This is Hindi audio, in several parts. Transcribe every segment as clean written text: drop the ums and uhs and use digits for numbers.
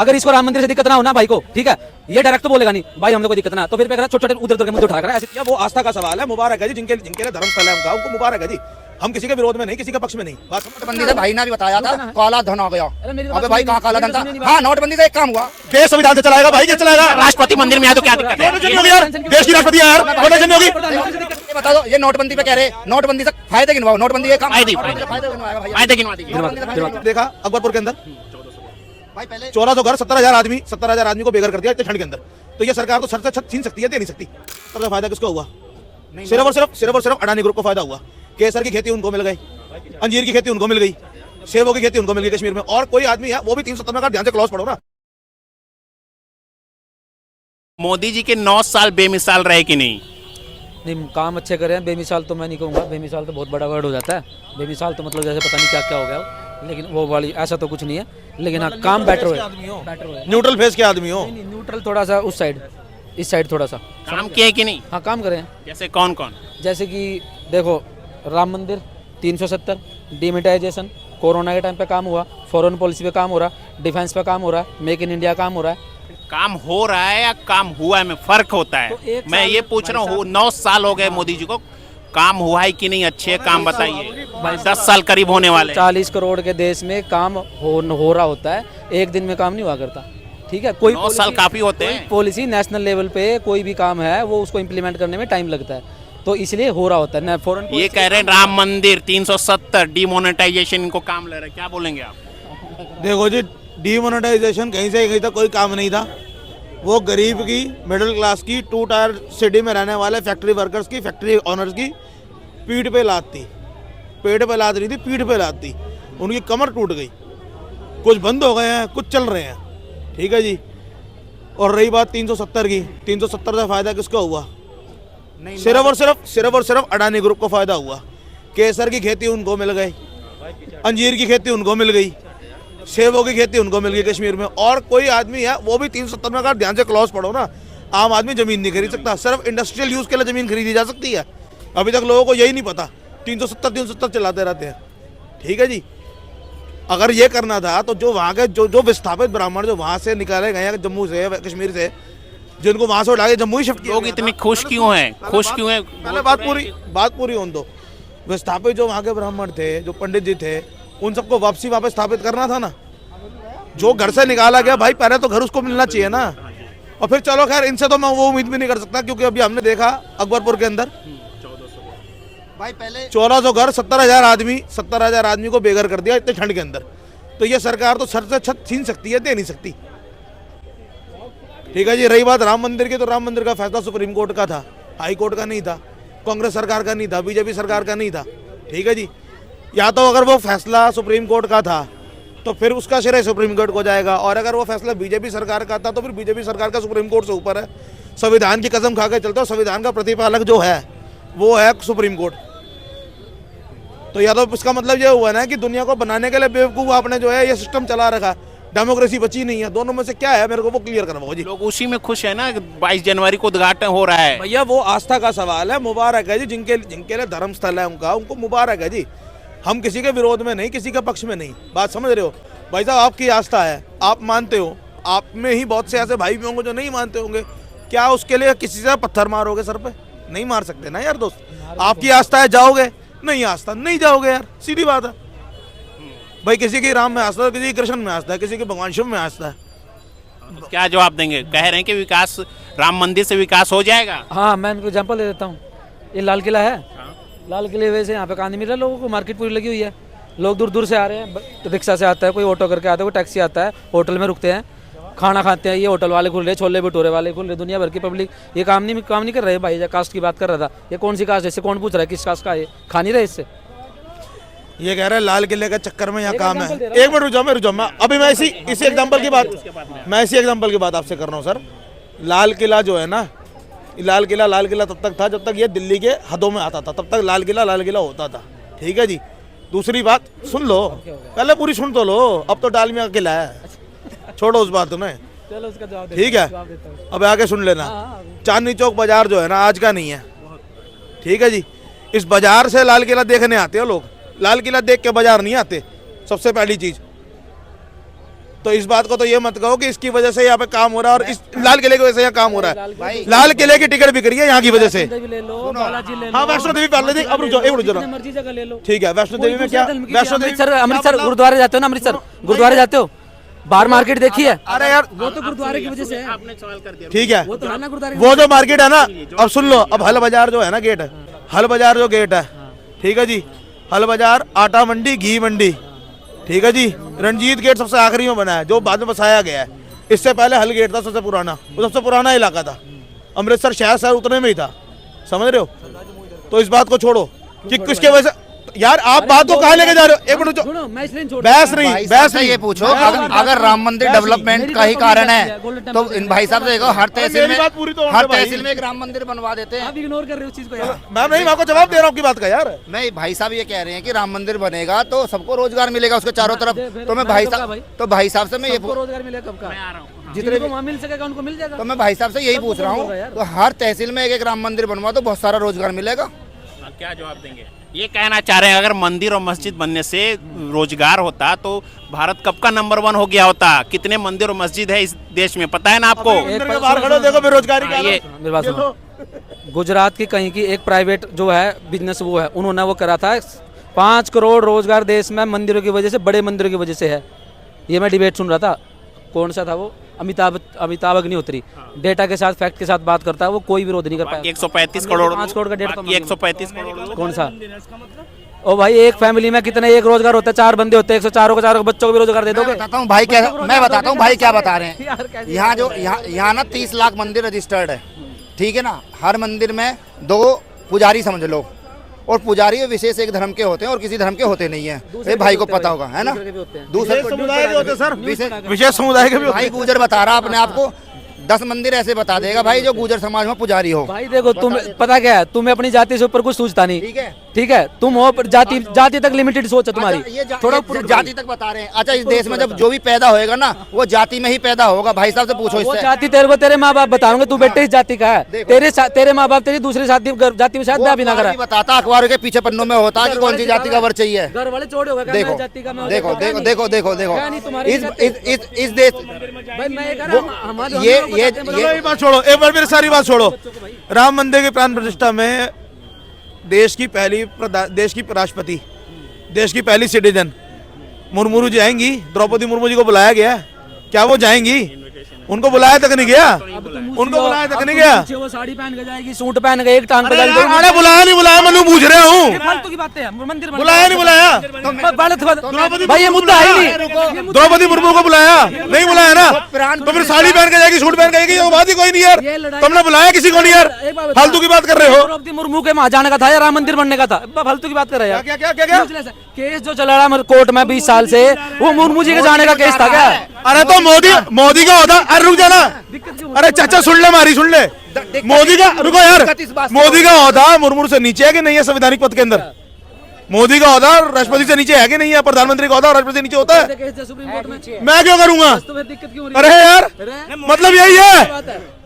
अगर इसको राम मंदिर से दिक्कत ना हो ना भाई को, ठीक है, ये डायरेक्ट तो बोलेगा नहीं भाई हम लोग को दिक्कत ना, तो फिर छोटे छोटे उधर उधर के मुद्दे उठा कर ऐसे। वो आस्था का सवाल है, मुबारक है जी जिनके जिनके लिए धर्मस्थल है उनका, उनको मुबारक है जी। हम किसी के विरोध में नहीं, किसी के पक्ष में नहीं। नोटबंदी से भाई ने भी बताया था काला धन हो गया। अबे भाई कहाँ काला धन था? हाँ, नोटबंदी से एक काम हुआ। देश संविधान से चलाएगा भाई, क्या चलाएगा? राष्ट्रपति मंदिर में आया तो क्या दिक्कत है? देश की राष्ट्रपति है यार, डोनेशन होगी। बता दो, ये नोटबंदी पे कह रहे, नोटबंदी से फायदे गिनवाओ। नोटबंदी एक काम फायदे गिनवा दीजिए। देखा अकबरपुर के अंदर भाई पहले 1400 घर 70,000 आदमी को बेघर कर दिया इतने ठंड के अंदर। तो ये सरकार तो सर से छत छीन सकती है, दे नहीं सकती। सबसे फायदा किसको हुआ? सिर्फ और सिर्फ अडानी ग्रुप को फायदा हुआ। केसर की खेती उनको मिल गई, अंजीर की खेती उनको मिल गई, सेबों की खेती उनको मिल गई कश्मीर में। और कोई आदमी है वो भी 370 का ध्यान से क्लॉज पढ़ो ना। मोदी जी के 9 साल बेमिसाल रहे कि नहीं? नहीं, काम अच्छे करे हैं। बेमिसाल तो मैं नहीं कहूँगा, बेमिसाल तो बहुत बड़ा वर्ड हो जाता है। बेमिसाल तो मतलब जैसे पता नहीं क्या क्या हो गया, लेकिन वो वाली ऐसा तो कुछ नहीं है। लेकिन हाँ, काम बेटर हो। न्यूट्रल फेस के आदमी हो। न्यूट्रल थोड़ा सा उस साइड, इस साइड थोड़ा सा काम किया है कि नहीं? हाँ, काम करें। जैसे कौन कौन? जैसे कि देखो, राम मंदिर 370, डिमिटाइजेशन, कोरोना के टाइम पे काम हुआ, फॉरेन पॉलिसी पे काम हो रहा, डिफेंस पे काम हो रहा है, मेक इन इंडिया काम हो रहा है। काम हो रहा है या काम हुआ है में फर्क होता तो है। एक मैं साल ये पूछ रहा हूँ, 9 साल हो गए मोदी जी को, काम हुआ है कि नहीं? अच्छे काम बताइए। 10 साल करीब होने वाले। 40 करोड़ के देश में काम हो रहा होता है, एक दिन में काम नहीं हुआ करता। ठीक है, कोई 9 साल काफी होते हैं। पॉलिसी नेशनल लेवल पे कोई भी काम है वो उसको इम्प्लीमेंट करने में टाइम लगता है, तो इसलिए हो रहा होता है। फॉरेन ये कह रहे हैं राम मंदिर 370 डिमोनेटाइजेशन इनको काम ले रहे हैं, क्या बोलेंगे आप? देखो जी, डीमोनेटाइजेशन कहीं से कहीं तक कोई काम नहीं था। वो गरीब की, मिडिल क्लास की, 2 टायर सिटी में रहने वाले फैक्ट्री वर्कर्स की, फैक्ट्री ओनर्स की पीठ पे लात थी। पेट पे लात नहीं थी, पीठ पे लात थी। उनकी कमर टूट गई। कुछ बंद हो गए हैं, कुछ चल रहे हैं। ठीक है जी। और रही बात 370 की, 370 से फायदा किसको हुआ? सिर्फ और सिर्फ अडानी ग्रुप को फायदा हुआ। केसर की खेती उनको मिल गई, अंजीर की खेती उनको मिल गई, सेबों की खेती उनको मिल गई कश्मीर में। और कोई आदमी है वो भी 370 में, का ध्यान से क्लॉज पढ़ो ना। आम आदमी जमीन नहीं खरीद सकता, सिर्फ इंडस्ट्रियल यूज के लिए जमीन खरीदी जा सकती है। अभी तक लोगों को यही नहीं पता, 370 चलाते रहते हैं। ठीक है जी। अगर ये करना था तो जो वहाँ के जो विस्थापित ब्राह्मण जो वहाँ से निकाले गए हैं, जम्मू से, कश्मीर से, जिनको वहाँ से उठा के जम्मू ही शिफ्ट किया। लोग इतने खुश क्यों हैं? खुश क्यों हैं? पहले बात पूरी होने दो। विस्थापित जो वहाँ के ब्राह्मण थे, जो पंडित जी थे, उन सबको वापस स्थापित करना था ना। जो घर से निकाला गया भाई, पहले तो घर उसको मिलना चाहिए ना। और फिर चलो खैर, इनसे तो मैं वो उम्मीद भी नहीं कर सकता, क्योंकि अभी हमने देखा अकबरपुर के अंदर भाई पहले 1400 घर 70,000 आदमी को बेघर कर दिया इतने ठंड के अंदर। तो ये सरकार तो सर से छत छीन सकती है, दे नहीं सकती। ठीक है जी। रही बात राम मंदिर की, तो राम मंदिर का फैसला सुप्रीम कोर्ट का था, हाई कोर्ट का नहीं था, कांग्रेस सरकार का नहीं था, बीजेपी सरकार का नहीं था। ठीक है जी। या तो अगर वो फैसला सुप्रीम कोर्ट का था तो फिर उसका श्रेय सुप्रीम कोर्ट को जाएगा, और अगर वो फैसला बीजेपी सरकार का था तो फिर बीजेपी सरकार का सुप्रीम कोर्ट से ऊपर है। संविधान की कसम खा के चलते हो, संविधान का प्रतिपालक जो है वो है सुप्रीम कोर्ट। तो या तो इसका मतलब ये हुआ ना कि दुनिया को बनाने के लिए बेवकूफ आपने जो है ये सिस्टम चला रखा, डेमोक्रेसी बची नहीं है। दोनों में से क्या है, मेरे को वो क्लियर करवाओ जी। लोग उसी में खुश है ना, 22 जनवरी को उद्घाटन हो रहा है। भैया वो आस्था का सवाल है, मुबारक है जी जिनके लिए धर्मस्थल है उनको मुबारक है जी। हम किसी के विरोध में नहीं, किसी के पक्ष में नहीं। बात समझ रहे हो भाई साहब? आपकी आस्था है, आप मानते हो, आप में ही बहुत से ऐसे भाई भी होंगे जो नहीं मानते होंगे। क्या उसके लिए किसी से पत्थर मारोगे सर पे? नहीं मार सकते ना यार दोस्त। आपकी आस्था है, जाओगे? नहीं आस्था नहीं जाओगे यार, सीधी बात है भाई। किसी की राम में आस्था है, किसी की कृष्ण में आस्था है, किसी की भगवान शिव में आस्था है। तो क्या जवाब देंगे? कह रहे हैं कि विकास, राम मंदिर से विकास हो जाएगा। हाँ, मैं इनको एग्जाम्पल दे देता हूँ। ये लाल किला है, लाल किले वजह से यहाँ पे काम नहीं मिल रहा लोगों को, मार्केट पूरी लगी हुई है। लोग दूर दूर से आ रहे हैं, रिक्शा से आता है, कोई ऑटो करके आता है, कोई टैक्सी आता है, होटल में रुकते हैं, खाना खाते हैं। ये होटल वाले खुल रहे, छोले भटूरे वाले खुल रहे, दुनिया भर की पब्लिक ये काम नहीं कर रहे। भाई कास्ट की बात कर रहा था, ये कौन सी कास्ट है? इससे कौन पूछ रहा है किस कास्ट का है? खा नहीं रहे इससे। ये कह रहे हैं लाल किले के चक्कर में यहाँ काम है। एक मिनट रुक जाओ, मैं अभी मैं इसी एग्जांपल की बात आपसे कर रहा हूँ सर। लाल किला जो है ना, लाल किला तब तक था जब तक ये दिल्ली के हदों में आता था, तब तक लाल किला होता था। ठीक है जी। दूसरी बात सुन लो, पहले पूरी सुन तो लो। अब तो डालमिया का किला है, छोड़ो उस बात में। चलो उसका जवाब ठीक है, अब आगे सुन लेना। चांदनी चौक बाजार जो है ना, आज का नहीं है। ठीक है जी। इस बाजार से लाल किला देखने आते हो लोग, लाल किला देख के बाजार नहीं आते। सबसे पहली चीज तो इस बात को तो ये मत कहो कि इसकी वजह से यहाँ पे काम हो रहा है और इस लाल किले की वजह से यहाँ काम हो रहा है। लाल किले की टिकट बिक रही है यहाँ की वजह से। ले लो, बालाजी ले लो, हाँ वैष्णो देवी पहले दी, अब रुक जाओ, एक रुक जाओ, मर्जी जगह ले लो। ठीक है। वैष्णो देवी में क्या, वैष्णो देवी अमृतसर, अमृतसर गुरुद्वारे जाते हो ना, अमृतसर गुरुद्वारे जाते हो, बाहर मार्केट देखी है? अरे यार वो तो गुरुद्वारे की वजह से है। आपने सवाल कर दिया। ठीक है, वो तो है ना गुरुद्वारे की वो जो मार्केट है ना, अब सुन लो, अब हल बाजार जो है ना गेट है, हल बाजार जो गेट है, ठीक है जी, हल बाजार, आटा मंडी, घी मंडी, ठीक है जी। रंजीत गेट सबसे आखिरी में बना है जो बाद में बसाया गया है। इससे पहले हल गेट था सबसे पुराना, वो सबसे पुराना इलाका था। अमृतसर शहर उतने में ही था, समझ रहे हो? तो इस बात को छोड़ो कि किसके वजह से, यार आप बात को कहाँ लेके जा रहे हो? एक मिनट, छोड़ो, मैं इसलिए नहीं छोड़ बहस नहीं, भाई साहब बहस से नहीं। ये पूछो, अगर राम मंदिर डेवलपमेंट का ही कारण है तो इन भाई साहब से देखो, हर तहसील मेरी बात पूरी तो में होने हर भाई। तहसील में एक राम मंदिर बनवा देते हैं। आप इग्नोर कर रहे हो उस चीज को यार। मैं नहीं, मैं आपको जवाब दे रहा हूँ आपकी बात का यार। मैं भाई साहब ये कह रहे हैं कि राम मंदिर बनेगा तो सबको रोजगार मिलेगा उसके चारों तरफ। तो मैं भाई साहब से मैं ये सबको रोजगार मिलेगा कब का? मैं आ रहा हूँ। जितने जिनको वहाँ मिल सकेगा उनको मिल जाएगा। तो मैं भाई साहब से यही पूछ रहा होगा यार। हूँ, तो हर तहसील में एक एक राम मंदिर बनवा तो बहुत सारा रोजगार मिलेगा। हाँ, क्या जवाब देंगे? ये कहना चाह रहे हैं अगर मंदिर और मस्जिद बनने से रोजगार होता तो भारत कब का नंबर 1 हो गया होता। कितने मंदिर और मस्जिद है इस देश में, पता है ना आपको? मंदिर के बाहर खड़े हो, देखो बेरोजगारी का ये हाल। मेरी बात सुनो, गुजरात की कहीं की एक प्राइवेट जो है बिजनेस वो है, उन्होंने वो करा था 5 करोड़ रोजगार देश में मंदिरों की वजह से, बड़े मंदिरों की वजह से है। ये मैं डिबेट सुन रहा था, कौन सा था वो, अमिताभ अग्निहोत्री, डेटा के साथ फैक्ट के साथ बात करता है, वो कोई विरोध नहीं कर पाया। 135 करोड़, 5 करोड़ का डेढ़ तो 135 करोड़ कौन सा? ओ भाई एक फैमिली में कितने एक रोजगार होता है? 4 बंदे होते हैं, 104 को 4 बच्चों को भी रोजगार दे दोगे? मैं बताता हूँ भाई क्या बता रहे हैं। यहाँ जो यहाँ ना 30 लाख मंदिर रजिस्टर्ड है, ठीक है ना। हर मंदिर में 2 पुजारी समझ लो, और पुजारी विशेष एक धर्म के होते हैं और किसी धर्म के होते नहीं है। ये भाई को पता होगा, है ना। दूसरे समुदाय के होते हैं सर, विशेष विशेष समुदाय के भी होते हैं। भाई गुजर बता रहा अपने आप को, 10 मंदिर ऐसे बता देगा भाई जो गुजर समाज में पुजारी हो। भाई देखो तुम, पता क्या है, तुम्हें अपनी जाति से ऊपर कुछ सोचता नहीं, ठीक है, ठीक है? तुम हो पर जाति तक लिमिटेड सोच है तुम्हारी। अच्छा, ये थोड़ा ये जाति तक बता रहे हैं। अच्छा, इस देश में जब जो भी पैदा होएगा ना वो जाति में ही पैदा होगा। भाई साहब से पूछो वो इससे। जाति तेरे को तेरे माँ बाप बताओगे, तू बेटे इस जाति का है, तेरे माँ बाप तेरी दूसरी जाति में शायद ब्याह भी ना करा। बताता अखबार के पीछे पन्नों में होता कि कौन सी जाति का वर चाहिए। घर वाले छोड़े होगा, देखो जाति का मैं देखो देखो देखो देखो देखो क्या नहीं तुम्हारी इस देश भाई मैं ये कह रहा हूँ, हमारे ये बात छोड़ो, एक बार मेरी सारी बात छोड़ो। राम मंदिर की प्राण प्रतिष्ठा में देश की राष्ट्रपति, देश की पहली सिटीजन मुर्मू जी आएंगी। द्रौपदी मुर्मू जी को बुलाया गया, क्या वो जाएंगी? उनको बुलाया तक नहीं गया, उनको बुलाया तक नहीं गया। वो साड़ी पहन के जाएगी, सूट पहन के, एक टांग पे जाएगी। अरे बुलाया नहीं बुलाया, मैं पूछ रहा हूँ, फालतू की बातें हैं। मंदिर बुलाया नहीं बुलाया? भाई ये मुद्दा है ही नहीं। द्रौपदी मुर्मू को बुलाया नहीं, बुलाया ना? तो फिर साड़ी पहन के जाएगी, सूट पहन के जाएगी, ये बात ही कोई नहीं यार। तुमने बुलाया किसी को नहीं यार, फालतू की बात कर रहे हो। द्रौपदी मुर्मू के वहाँ जाने का था या राम मंदिर बनने का था? फालतू की बात कर रहे हैं क्या क्या क्या क्या? केस जो चला रहा कोर्ट में 20 साल से, वो मुर्मू जी के जाने का केस था क्या? अरे तो मोदी का होता, अरे रुक जाना, अरे चाचा सुन ले, मारी सुन ले। मोदी का, रुको यार, मोदी का होता मुर्मू से नीचे है कि नहीं है संवैधानिक पद के अंदर? मोदी का होता राष्ट्रपति से नीचे है कि नहीं है? प्रधानमंत्री का होता राष्ट्रपति से नीचे होता है? मैं क्यों करूंगा? अरे यार मतलब यही है,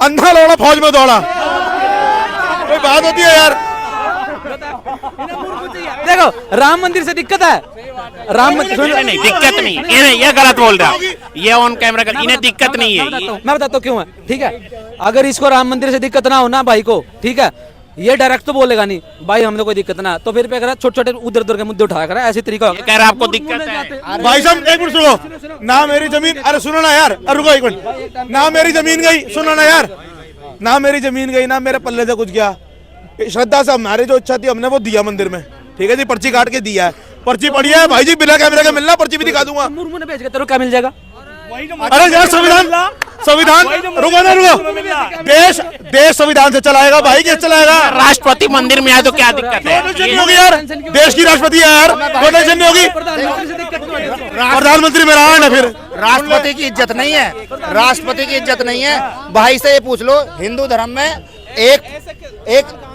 अंधा लौड़ा फौज में दौड़ा, कोई बात होती है यार? देखो राम मंदिर से दिक्कत है, राम मंदिर नहीं, दिक्कत नहीं, ये गलत बोल रहा है, ये ऑन कैमरा कर, इन्हें दिक्कत नहीं है। मैं बताता हूँ क्यों है, ठीक है? अगर इसको राम मंदिर से दिक्कत ना हो ना भाई को, ठीक है, ये डायरेक्ट तो बोलेगा नहीं भाई हमने कोई दिक्कत ना, तो फिर पे करा छोटे छोटे उधर उधर के मुद्दे उठाया करा, ऐसे तरीका कह रहा आपको दिक्कत है। भाई साहब एक मिनट सुनो ना, मेरी जमीन, अरे सुनो ना यार, अरे रुको एक मिनट, ना मेरी जमीन गई, सुनो ना यार, ना मेरी जमीन गई, ना मेरे पल्ले से कुछ गया। श्रद्धा से हमारी जो इच्छा थी हमने वो दिया मंदिर में, ठीक है जी, पर्ची काट के दिया है, पर्ची पड़ी है भाई जी, बिना कैमरे के मिलना, पर्ची भी दिखा दूंगा। मुर्मू ने भेज के तेरे को क्या मिल जाएगा? अरे यार संविधान रुको ना, रुको, देश संविधान से चलाएगा भाई, किस चलाएगा? राष्ट्रपति मंदिर में आए तो क्या दिक्कत है? नहीं होगी यार, देश की राष्ट्रपति है यार, कोई टेंशन नहीं होगी। प्रधानमंत्री में रहा है ना, फिर राष्ट्रपति की इज्जत नहीं है, राष्ट्रपति की इज्जत नहीं है। भाई से ये पूछ लो, हिंदू धर्म में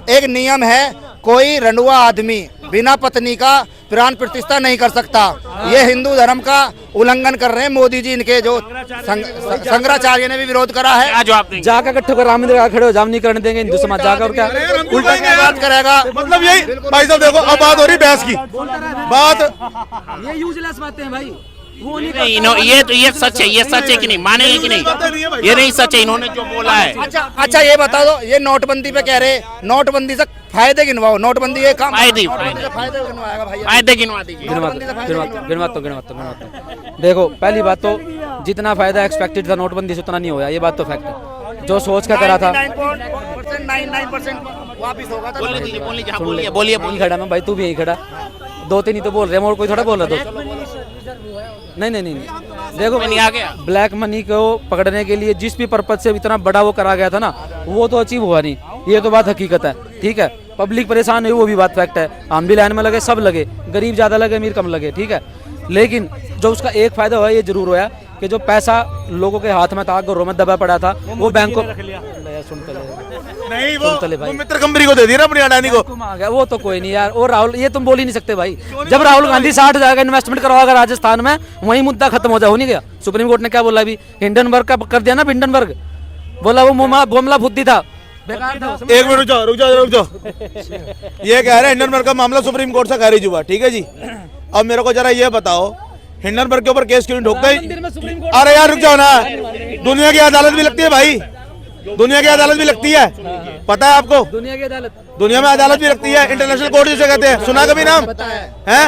एक नियम है, कोई रंडुआ आदमी बिना पत्नी का प्राण प्रतिष्ठा नहीं कर सकता। ये हिंदू धर्म का उल्लंघन कर रहे हैं मोदी जी, इनके जो शंकराचार्य ने भी विरोध करा है। जाकर इकट्ठे होकर राम मंदिर खड़े हो, जाम नहीं करने देंगे हिंदू समाज, जाकर और क्या उल्टा बात करेगा? मतलब यही भाई साहब देखो, अब बात हो रही बहस की बात, ये यूजलेस बातें हैं भाई, ये सच है, ये सच है कि नहीं, मानेंगे कि नहीं? ये नहीं सच है, इन्होंने जो बोला है। अच्छा ये बता दो, ये नोटबंदी पे कह रहे, नोटबंदी से फायदे गिनवाओ, नोटबंदी ये काम फायदे फायदे गिनवाएगा भाई। फायदे गिनवा दीजिए। गिनवाता देखो, पहली बात तो जितना फायदा एक्सपेक्टेड था नोटबंदी से उतना नहीं होया, ये बात तो फैक्ट है। जो सोच का करा था 99% वापिस होगा था। बोलिए दीजिए, बोलिए, हाँ, बोलिए बोलिए यहीं खड़ा मैं भाई, तू भी यहीं खड़ा, दो तीन ही तो बोल रहे हैं, और कोई थोड़ा बोल रहा था। नहीं देखो, नहीं आ गया। ब्लैक मनी को पकड़ने के लिए जिस भी पर्पज से इतना बड़ा वो करा गया था ना, वो तो अचीव हुआ नहीं, ये तो बात हकीकत है। ठीक है, पब्लिक परेशान हुई, वो भी बात फैक्ट है। हम भी लाइन में लगे, सब लगे, गरीब ज्यादा लगे, अमीर कम लगे। ठीक है, लेकिन जो उसका एक फायदा हुआ ये जरूर हुआ कि जो पैसा लोगों के हाथ में था, घरों में दबा पड़ा था, वो बैंक को नहीं, भाई वो मित्र कंपनी को दे दिया ना, अपनी अडानी को। आ गया वो तो कोई नहीं यार। और राहुल, ये तुम बोल ही नहीं सकते भाई, जब राहुल गांधी 60,000 का इन्वेस्टमेंट करवाएगा राजस्थान में, वही मुद्दा खत्म हो जाए, हो नहीं गया। सुप्रीम कोर्ट ने क्या बोला अभी, हिंडनबर्ग का कर दिया ना, हिंडनबर्ग बोला वो मामला बुद्धि था, बेकार था। एक मिनट रुक जाओ। ये कह रहे हैं हिंडनबर्ग का मामला सुप्रीम कोर्ट से खारिज हुआ, ठीक है जी। अब मेरे को जरा ये बताओ, हिंडनबर्ग के ऊपर केस क्यों नहीं ठोकते? अरे यार रुक जाओ ना, दुनिया की अदालत भी लगती है भाई, दुनिया की अदालत भी लगती है, पता है आपको? दुनिया की अदालत, दुनिया में अदालत भी लगती है, इंटरनेशनल कोर्ट जिसे कहते हैं, सुना कभी नाम है?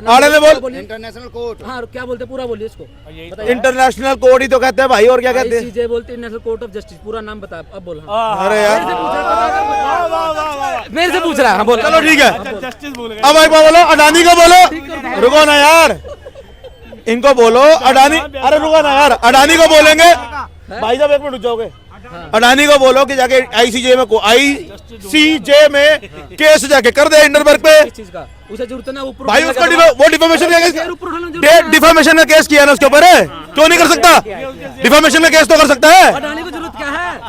आड़े में बोल, इंटरनेशनल कोर्ट। हाँ क्या बोलते, पूरा बोलिए इसको। इंटरनेशनल कोर्ट ही तो कहते हैं भाई, और क्या कहते हैं? ICJ बोलते हैं, इंटरनेशनल कोर्ट ऑफ जस्टिस, पूरा नाम बता अब बोल। अरे यार मेरे से पूछ रहा है, हाँ बोल। चलो ठीक है, अब एक बार बोलो, अडानी को बोलो, रुको ना यार, इनको बोलो अडानी, अरे रुको ना यार, अडानी को बोलेंगे भाई साहब, एक मिनट रुक जाओगे। अडानी को बोलो कि जाके ICJ में केस जाके कर दे हिंडनबर्ग पे। इस चीज का उसे जरूरत है ना, ऊपर भाई उसका वो डिफामेशन का केस, डिफामेशन का केस किया ना उसके ऊपर, क्यों नहीं कर सकता? डिफामेशन का केस तो कर सकता है। अडानी को जरूरत क्या है?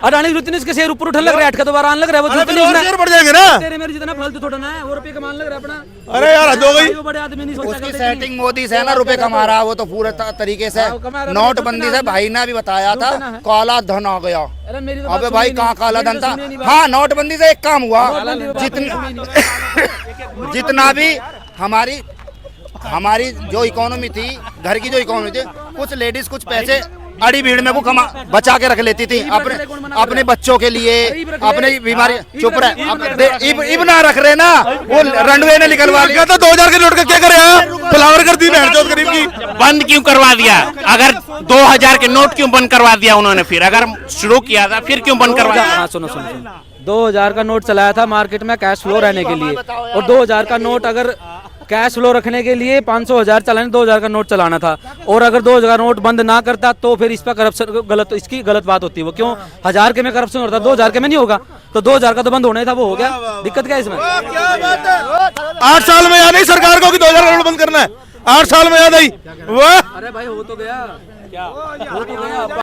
अडानी की जरूरत नहीं, इसके शेयर ऊपर उठने लग रहा है, अटका दोबारा आने लग रहा है, वो जरूरत नहीं है। शेयर बढ़ जाएंगे ना, तेरे मेरे जितना फालतू थोड़ा ना है, वो रुपये कमाने लग रहा है अपना। अरे यार हद हो गई। वो बड़े आदमी नहीं सोचा उसकी करते सेटिंग मोदी से है ना, रुपए कमा रहा, वो तो पूरे तरीके से। नोटबंदी से भाई ने भी बताया था, काला धन आ गया। अरे मेरी तो अबे बात भाई सुनी कहाँ नहीं, काला मेरी धन तो था? सुनी नहीं बात। हाँ, नोटबंदी से एक काम हुआ, जितना जितना भी हमारी जो इकोनॉमी थी, घर की जो इकोनॉमी थी, कुछ लेडीज कुछ पैसे अड़ी भीड़ में वो बचा के रख लेती थी अपने बच्चों के लिए, अपने बीमारी। चुप रहे, इब ना रख रहे ना, वो रनवे ने निकलवा लिया तो 2000 के नोट का क्या करे? फ्लावर कर दी बहन चौथ गरीब की। बंद क्यों करवा दिया? अगर 2000 के नोट क्यों बंद करवा दिया उन्होंने? फिर अगर शुरू किया था फिर क्यों बंद करवा दिया? हाँ सुनो 2000 का नोट चलाया था मार्केट में कैश फ्लो रहने के लिए, और 2000 का नोट अगर कैश फ्लो रखने के लिए 500,000 चलाने, 2000 का नोट चलाना था। और अगर 2000 का नोट बंद ना करता तो फिर इस पर करप्शन गलत, इसकी गलत बात होती है। वो क्यों 1000 के में करप्शन होता, 2000 के में नहीं होगा? तो 2000 का तो बंद होना ही था, वो हो गया। दिक्कत क्या है इसमें? 8 साल में याद आई सरकार को कि 2000 का नोट बंद करना है, 8 साल में याद आई। वाह, अरे भाई हो तो गया, क्या हो तो गया।